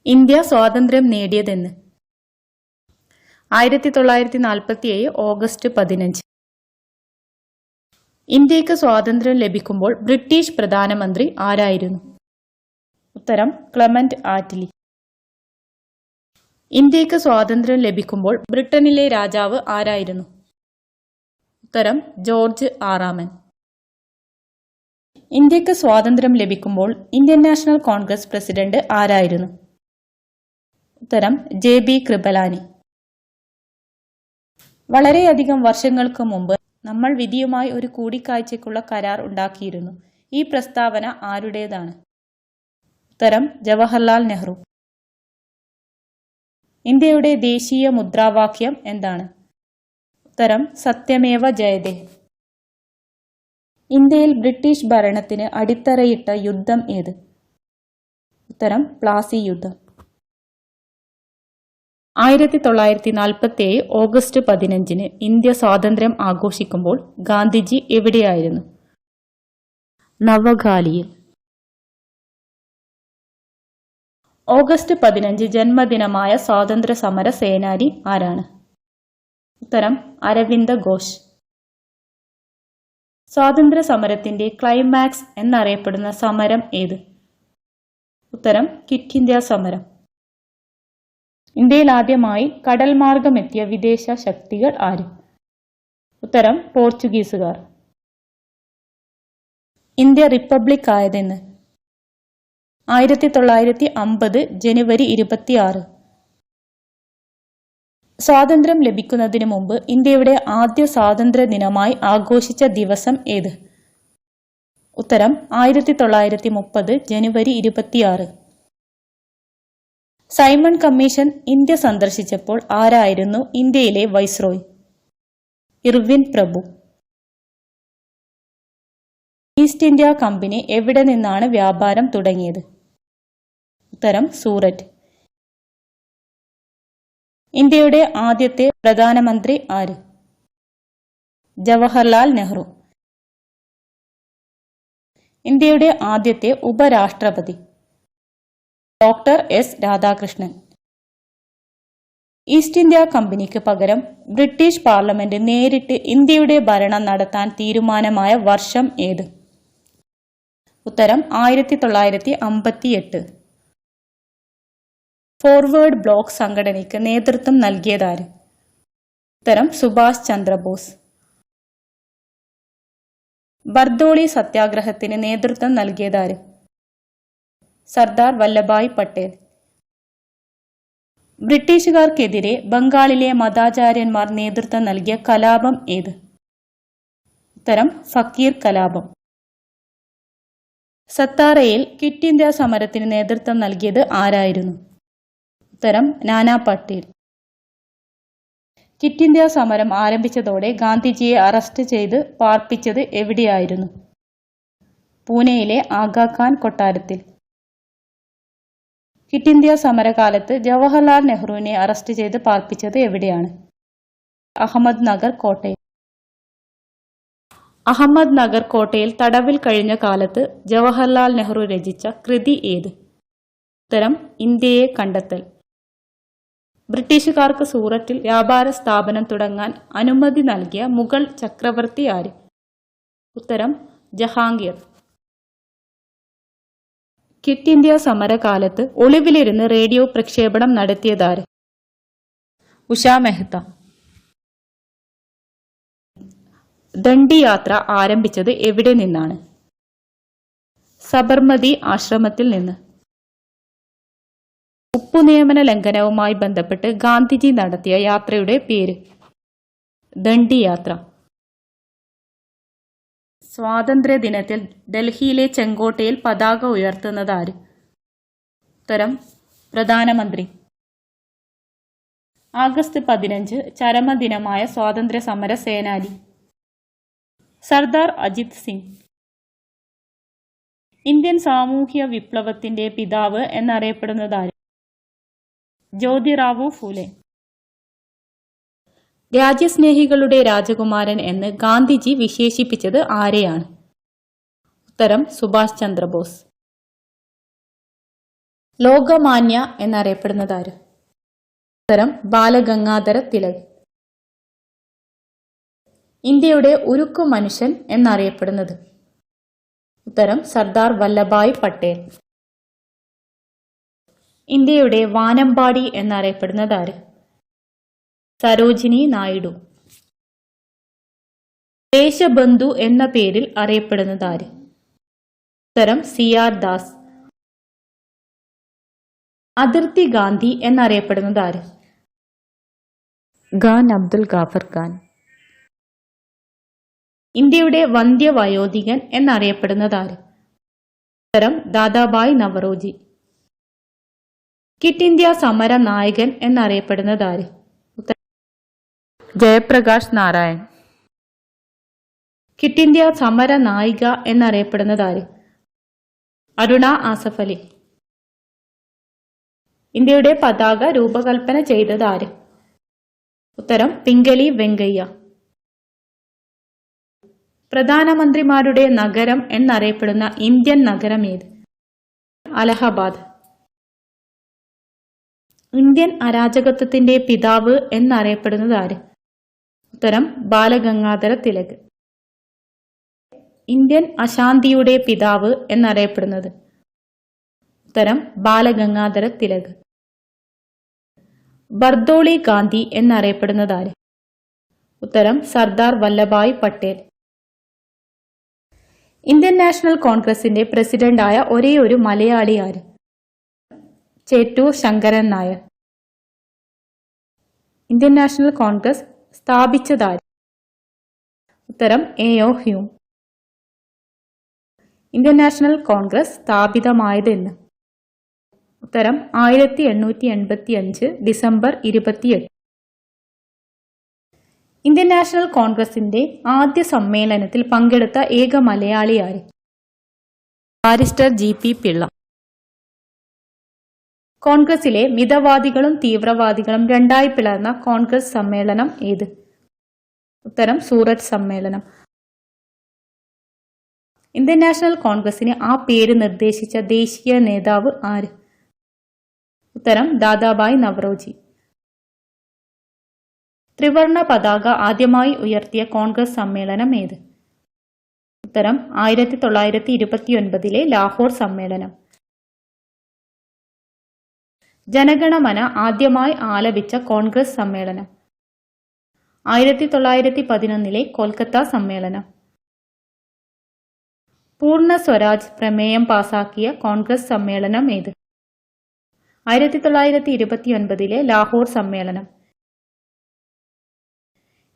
India സ്വാതന്ത്ര്യം നേടിയതെന്ന്? 1947 August 15. ഇന്ത്യക്ക് സ്വാതന്ത്ര്യം ലഭിക്കുമ്പോൾ ബ്രിട്ടീഷ് പ്രധാനമന്ത്രി ആരായിരുന്നു? ഉത്തരം ക്ലെമന്റ് ആറ്റ്ലി. ഇന്ത്യക്ക് സ്വാതന്ത്ര്യം ലഭിക്കുമ്പോൾ ബ്രിട്ടനിലെ രാജാവ് ആരായിരുന്നു? ഉത്തരം ജോർജ് ആറാമൻ. ഇന്ത്യക്ക് സ്വാതന്ത്ര്യം ലഭിക്കുമ്പോൾ ഇന്ത്യൻ നാഷണൽ കോൺഗ്രസ് പ്രസിഡന്റ് ആരായിരുന്നു? ഉത്തരം ജെ.ബി. കൃപലാനി. വളരെയധികം വർഷങ്ങൾക്ക് മുമ്പ് നമ്മൾ വിധിയുമായി ഒരു കൂടിക്കാഴ്ചയ്ക്കുള്ള കരാർ ഉണ്ടാക്കിയിരുന്നു. ഈ പ്രസ്താവന ആരുടേതാണ്? ഉത്തരം ജവഹർലാൽ നെഹ്റു. ഇന്ത്യയുടെ ദേശീയ മുദ്രാവാക്യം എന്താണ്? ഉത്തരം സത്യമേവ ജയതേ. ഇന്ത്യയിൽ ബ്രിട്ടീഷ് ഭരണത്തിന് അടിത്തറയിട്ട യുദ്ധം ഏത്? ഉത്തരം പ്ലാസി യുദ്ധം. 1947 ഓഗസ്റ്റ് 15 ഇന്ത്യ സ്വാതന്ത്ര്യം ആഘോഷിക്കുമ്പോൾ ഗാന്ധിജി എവിടെയായിരുന്നു? നവഖാലിയിൽ. ഓഗസ്റ്റ് 15 ജന്മദിനമായ സ്വാതന്ത്ര്യ സമര സേനാനി ആരാണ്? ഉത്തരം അരവിന്ദ ഘോഷ്. സ്വാതന്ത്ര്യ സമരത്തിന്റെ ക്ലൈമാക്സ് എന്നറിയപ്പെടുന്ന സമരം ഏത്? ഉത്തരം ക്വിറ്റ് ഇന്ത്യ സമരം. ഇന്ത്യയിൽ ആദ്യമായി കടൽ മാർഗമെത്തിയ വിദേശ ശക്തികൾ ആര്? ഉത്തരം പോർച്ചുഗീസുകാർ. ഇന്ത്യ റിപ്പബ്ലിക് ആയതെന്ന്? 1950 ജനുവരി 26. സ്വാതന്ത്ര്യം ലഭിക്കുന്നതിന് മുമ്പ് ഇന്ത്യയുടെ ആദ്യ സ്വാതന്ത്ര്യ ദിനമായി ആഘോഷിച്ച ദിവസം ഏത്? ഉത്തരം 1930 ജനുവരി 26. സൈമൺ കമ്മീഷൻ ഇന്ത്യ സന്ദർശിച്ചപ്പോൾ ആരായിരുന്നു ഇന്ത്യയിലെ വൈസ്രോയ്? ഇർവിൻ പ്രഭു. ഈസ്റ്റ് ഇന്ത്യ കമ്പനി എവിടെ നിന്നാണ് വ്യാപാരം തുടങ്ങിയത്? ഉത്തരം സൂററ്റ്. ഇന്ത്യയുടെ ആദ്യത്തെ പ്രധാനമന്ത്രി ആര്? ജവഹർലാൽ നെഹ്റു. ഇന്ത്യയുടെ ആദ്യത്തെ ഉപരാഷ്ട്രപതി? Doctor S Radhakrishnan. East India കമ്പനിക്ക് പകരം ബ്രിട്ടീഷ് പാർലമെന്റ് നേരിട്ട് ഇന്ത്യയുടെ ഭരണം നടത്താൻ തീരുമാനമായ വർഷം ഏത്? ഉത്തരം 1958. ഫോർവേഡ് ബ്ലോക്ക് സംഘടനയ്ക്ക് നേതൃത്വം നൽകിയതാര്? ഉത്തരം സുഭാഷ് ചന്ദ്രബോസ്. ബർദോളി സത്യാഗ്രഹത്തിന് നേതൃത്വം നൽകിയതാര്? സർദാർ വല്ലഭായ് പട്ടേൽ. ബ്രിട്ടീഷുകാർക്കെതിരെ ബംഗാളിലെ മതാചാര്യന്മാർ നേതൃത്വം നൽകിയ കലാപം ഏത്? ഉത്തരം ഫക്കീർ കലാപം. സത്താറയിൽ ക്വിറ്റ് ഇന്ത്യ സമരത്തിന് നേതൃത്വം നൽകിയത് ആരായിരുന്നു? ഉത്തരം നാനാ പട്ടേൽ. ക്വിറ്റ് ഇന്ത്യ സമരം ആരംഭിച്ചതോടെ ഗാന്ധിജിയെ അറസ്റ്റ് ചെയ്ത് പാർപ്പിച്ചത് എവിടെയായിരുന്നു? പൂനെയിലെ ആഗാഖാൻ കൊട്ടാരത്തിൽ. ക്വിറ്റ് ഇന്ത്യ സമരകാലത്ത് ജവഹർലാൽ നെഹ്റുവിനെ അറസ്റ്റ് ചെയ്ത് പാർപ്പിച്ചത് എവിടെയാണ്? അഹമ്മദ് നഗർ കോട്ടയിൽ. അഹമ്മദ് നഗർ കോട്ടയിൽ തടവിൽ കഴിഞ്ഞ കാലത്ത് ജവഹർലാൽ നെഹ്റു രചിച്ച കൃതി ഏത്? ഉത്തരം ഇന്ത്യയെ കണ്ടെത്തൽ. ബ്രിട്ടീഷുകാർക്ക് സൂററ്റിൽ വ്യാപാര സ്ഥാപനം തുടങ്ങാൻ അനുമതി നൽകിയ മുഗൾ ചക്രവർത്തി ആര്? ഉത്തരം ജഹാംഗീർ. ക്വിറ്റ് ഇന്ത്യ സമരകാലത്ത് ഒളിവിലിരുന്ന് റേഡിയോ പ്രക്ഷേപണം നടത്തിയതാര്? ഉഷാ മെഹ്ത. ദണ്ഡി യാത്ര ആരംഭിച്ചത് എവിടെ നിന്നാണ്? സബർമതി ആശ്രമത്തിൽ നിന്ന്. ഉപ്പു നിയമന ലംഘനവുമായി ബന്ധപ്പെട്ട് ഗാന്ധിജി നടത്തിയ യാത്രയുടെ പേര്? ദണ്ഡി യാത്ര. സ്വാതന്ത്ര്യ ദിനത്തിൽ ഡൽഹിയിലെ ചെങ്കോട്ടയിൽ പതാക ഉയർത്തുന്നത് ആര്? ഉത്തരം പ്രധാനമന്ത്രി. ആഗസ്റ്റ് 15 ചരമദിനമായ സ്വാതന്ത്ര്യ സമര സേനാനി? സർദാർ അജിത് സിംഗ്. ഇന്ത്യൻ സാമൂഹ്യ വിപ്ലവത്തിന്റെ പിതാവ് എന്നറിയപ്പെടുന്നത് ആര്? ജ്യോതിറാവു ഫൂലെ. രാജ്യസ്നേഹികളുടെ രാജകുമാരൻ എന്ന് ഗാന്ധിജി വിശേഷിപ്പിച്ചത് ആരെയാണ്? ഉത്തരം സുഭാഷ് ചന്ദ്രബോസ്. ലോകമാന്യ എന്നറിയപ്പെടുന്നത് ആര്? ഉത്തരം ബാലഗംഗാധര തിലക്. ഇന്ത്യയുടെ ഉരുക്കു മനുഷ്യൻ എന്നറിയപ്പെടുന്നത്? ഉത്തരം സർദാർ വല്ലഭായ് പട്ടേൽ. ഇന്ത്യയുടെ വാനമ്പാടി എന്നറിയപ്പെടുന്നത് ആര്? സരോജിനി നായിഡു. ദേശബന്ധു എന്ന പേരിൽ അറിയപ്പെടുന്നത് ആര്? ഉത്തരം CR ദാസ്. അതിർത്തി ഗാന്ധി എന്നറിയപ്പെടുന്നത് ആര്? ഖാൻ അബ്ദുൽ ഗാഫർ ഖാൻ. ഇന്ത്യയുടെ വന്ധ്യവയോധികൻ എന്നറിയപ്പെടുന്നത് ആര്? ഉത്തരം ദാദാഭായ് നവറോജി. ക്വിറ്റ് ഇന്ത്യ സമര നായകൻ എന്നറിയപ്പെടുന്നത് ആര്? ഉത്തരം ജയപ്രകാശ് നാരായൺ. ക്വിറ്റ് ഇന്ത്യ സമര നായിക എന്നറിയപ്പെടുന്നത് ആര്? അരുണ ആസഫ് അലി. ഇന്ത്യയുടെ പതാക രൂപകൽപ്പന ചെയ്തത് ആര്? ഉത്തരം പിംഗലി വെങ്കയ്യ. പ്രധാനമന്ത്രിമാരുടെ നഗരം എന്നറിയപ്പെടുന്ന ഇന്ത്യൻ നഗരം ഏത്? അലഹബാദ്. ഇന്ത്യൻ അരാജകത്വത്തിന്റെ പിതാവ് എന്നറിയപ്പെടുന്നത് ആര്? ഉത്തരം ബാലഗംഗാധര തിലക്. ഇന്ത്യൻ അശാന്തിയുടെ പിതാവ് എന്നറിയപ്പെടുന്നത്? ഉത്തരം ബാലഗംഗാധര തിലക്. ബർദോളി ഗാന്ധി എന്നറിയപ്പെടുന്നത് ആര്? ഉത്തരം സർദാർ വല്ലഭായ് പട്ടേൽ. ഇന്ത്യൻ നാഷണൽ കോൺഗ്രസിന്റെ പ്രസിഡന്റായ ഒരേയൊരു മലയാളി ആര്? Chettur Sankaran Nair. Indian National Congress സ്ഥാപിച്ചതാര്? ഉത്തരം AO Hume. Indian National Congress സ്ഥാപിതമായത് എന്ന്? ഉത്തരം 1885 ഡിസംബർ 28. ഇന്ത്യൻ നാഷണൽ കോൺഗ്രസിന്റെ ആദ്യ സമ്മേളനത്തിൽ പങ്കെടുത്ത ഏക മലയാളി ആര്? Barrister GP Pillai. കോൺഗ്രസിലെ മിതവാദികളും തീവ്രവാദികളും രണ്ടായി പിളർന്ന കോൺഗ്രസ് സമ്മേളനം ഏത്? ഉത്തരം സൂററ്റ് സമ്മേളനം. ഇന്ത്യൻ നാഷണൽ കോൺഗ്രസിന് ആ പേര് നിർദ്ദേശിച്ച ദേശീയ നേതാവ് ആര്? ഉത്തരം ദാദാഭായ് നവറോജി. ത്രിവർണ പതാക ആദ്യമായി ഉയർത്തിയ കോൺഗ്രസ് സമ്മേളനം ഏത്? ഉത്തരം 1929 ലാഹോർ സമ്മേളനം. ജനഗണമന ആദ്യമായി ആലപിച്ച കോൺഗ്രസ് സമ്മേളനം? 1911 കൊൽക്കത്ത സമ്മേളനം. പൂർണ്ണ സ്വരാജ് പ്രമേയം പാസാക്കിയ കോൺഗ്രസ് സമ്മേളനം ഏത്? 1929 ലാഹോർ സമ്മേളനം.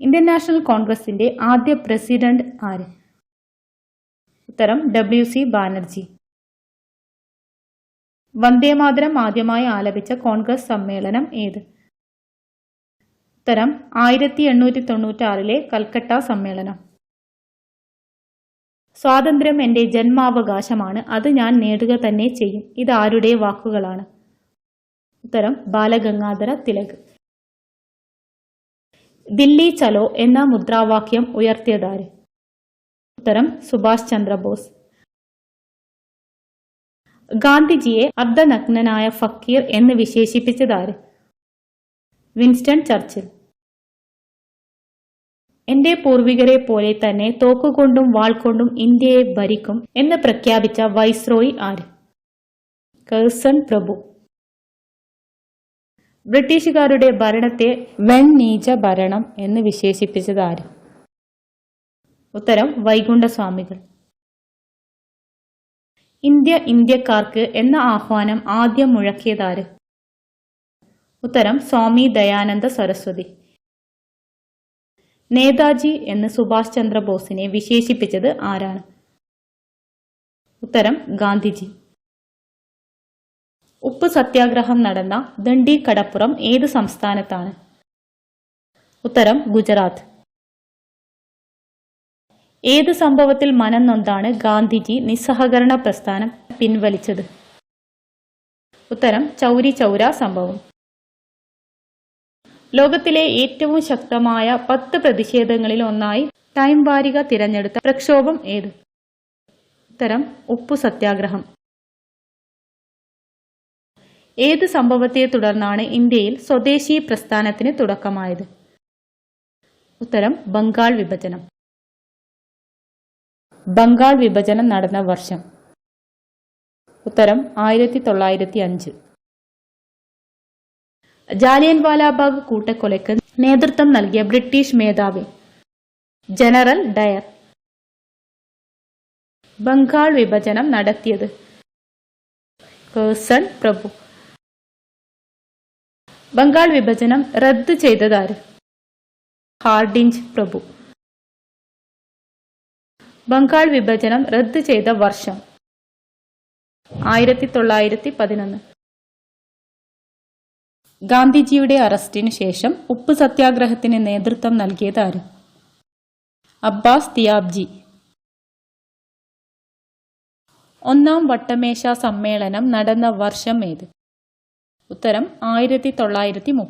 ഇന്ത്യൻ നാഷണൽ കോൺഗ്രസിന്റെ ആദ്യ പ്രസിഡന്റ് ആര്? ഉത്തരം WC ബാനർജി. വന്ദേമാതരം ആദ്യമായി ആലപിച്ച കോൺഗ്രസ് സമ്മേളനം ഏത്? ഉത്തരം 1896 കൽക്കട്ട സമ്മേളനം. സ്വാതന്ത്ര്യം എന്റെ ജന്മാവകാശമാണ്, അത് ഞാൻ നേടുക തന്നെ ചെയ്യും. ഇത് ആരുടെ വാക്കുകളാണ്? ഉത്തരം ബാലഗംഗാധര തിലക്. ദില്ലി ചലോ എന്ന മുദ്രാവാക്യം ഉയർത്തിയതാര്? ഉത്തരം സുഭാഷ് ചന്ദ്രബോസ്. ഗാന്ധിജിയെ അർദ്ധനഗ്നനായ ഫക്കീർ എന്ന് വിശേഷിപ്പിച്ചതാര്? Winston Churchill. എന്റെ പൂർവികരെ പോലെ തന്നെ തോക്കുകൊണ്ടും വാൾ കൊണ്ടും ഇന്ത്യയെ ഭരിക്കും എന്ന് പ്രഖ്യാപിച്ച വൈസ്രോയി ആര്? കഴ്സൺ പ്രഭു. ബ്രിട്ടീഷുകാരുടെ ഭരണത്തെ വെണ്ണീച ഭരണം എന്ന് വിശേഷിപ്പിച്ചതാര്? ഉത്തരം വൈകുണ്ഠസ്വാമികൾ. ഇന്ത്യ ഇന്ത്യക്കാർക്ക് എന്ന ആഹ്വാനം ആദ്യം മുഴക്കിയതാര്? ഉത്തരം സ്വാമി ദയാനന്ദ സരസ്വതി. നേതാജി എന്ന് സുഭാഷ് ചന്ദ്രബോസിനെ വിശേഷിപ്പിച്ചത് ആരാണ്? ഉത്തരം ഗാന്ധിജി. ഉപ്പ് സത്യാഗ്രഹം നടന്ന ദണ്ഡി കടപ്പുറം ഏത് സംസ്ഥാനത്താണ്? ഉത്തരം ഗുജറാത്ത്. ഏത് സംഭവത്തിൽ മനം നൊന്താണ് ഗാന്ധിജി നിസ്സഹകരണ പ്രസ്ഥാനം പിൻവലിച്ചത്? ഉത്തരം ചൗരി ചൗര സംഭവം. ലോകത്തിലെ ഏറ്റവും ശക്തമായ 10 പ്രതിഷേധങ്ങളിൽ ഒന്നായി ടൈം വാരിക തിരഞ്ഞെടുത്ത പ്രക്ഷോഭം ഏത്? ഉത്തരം ഉപ്പു സത്യാഗ്രഹം. ഏത് സംഭവത്തെ തുടർന്നാണ് ഇന്ത്യയിൽ സ്വദേശി പ്രസ്ഥാനത്തിന് തുടക്കമായത്? ഉത്തരം ബംഗാൾ വിഭജനം. ബംഗാൾ വിഭജനം നടന്ന വർഷം? ഉത്തരം 1905. ജാലിയൻവാലാബാഗ് കൂട്ടക്കൊലയ്ക്ക് നേതൃത്വം നൽകിയ ബ്രിട്ടീഷ് മേധാവി? General Dyer. ബംഗാൾ വിഭജനം നടത്തിയത്? കേഴ്സൺ പ്രഭു. ബംഗാൾ വിഭജനം റദ്ദ് ചെയ്തതാര്? ഹാർഡിഞ്ച് പ്രഭു. ബംഗാൾ വിഭജനം റദ്ദ് ചെയ്ത വർഷം? 1911. ഗാന്ധിജിയുടെ അറസ്റ്റിനു ശേഷം ഉപ്പ് സത്യാഗ്രഹത്തിന് നേതൃത്വം നൽകിയതാര്? അബ്ബാസ് തിയാബ്ജി. ഒന്നാം വട്ടമേശ സമ്മേളനം നടന്ന വർഷം ഏത്? ഉത്തരം 1930.